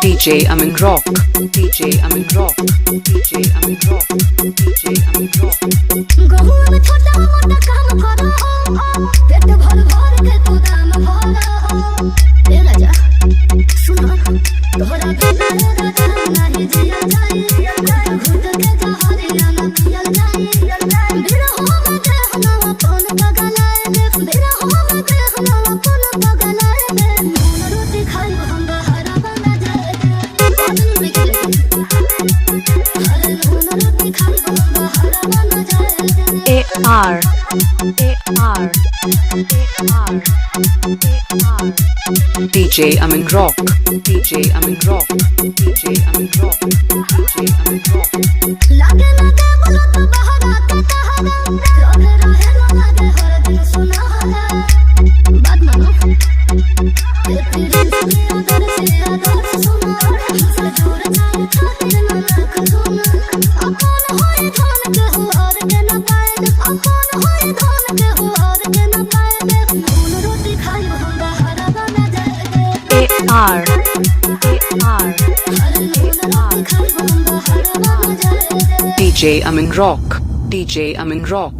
DJ Amin Rock, DJ Amin Rock, DJ Amin Rock, DJ Amin Rock. गहुआ में छोटा मोटा काम करो हो, पेट भर भर के तू दाम भरो हो। ए राजा सुनो, तोहरा बिना राजा नहीं जिया जाए, घुट के जहरिया न पियल जाए। बिरहो में देहना अपन पगलाए दे, बिरहो में देहना अपन पगलाए दे। नून रोटी खाई हम बहारा बना जाए दे, बदन में गिरे हर नून रोटी खाई हम बहारा बना जाए दे। AR DJ Amin Rock, DJ Amin Rock, DJ Amin Rock, DJ Amin Rock. लागे ना दे बोलो तो बहरा के तहरा, रहे रहे ना लागे हर दिन सुनहरा। बात मानो तेरी दिल अगर से अगर सुनो, हमसे दूर जाए खातिर ना लाख सुनो। अपन होए धन के हो और के ना पाए, अपन होए धन के हो और के ना पाए। नून रोटी खाई हम बहारा बना जाए दे। AR हर नून रोटी खाई हम बहारा बना जाए दे। DJ Amin Rock, DJ Amin Rock.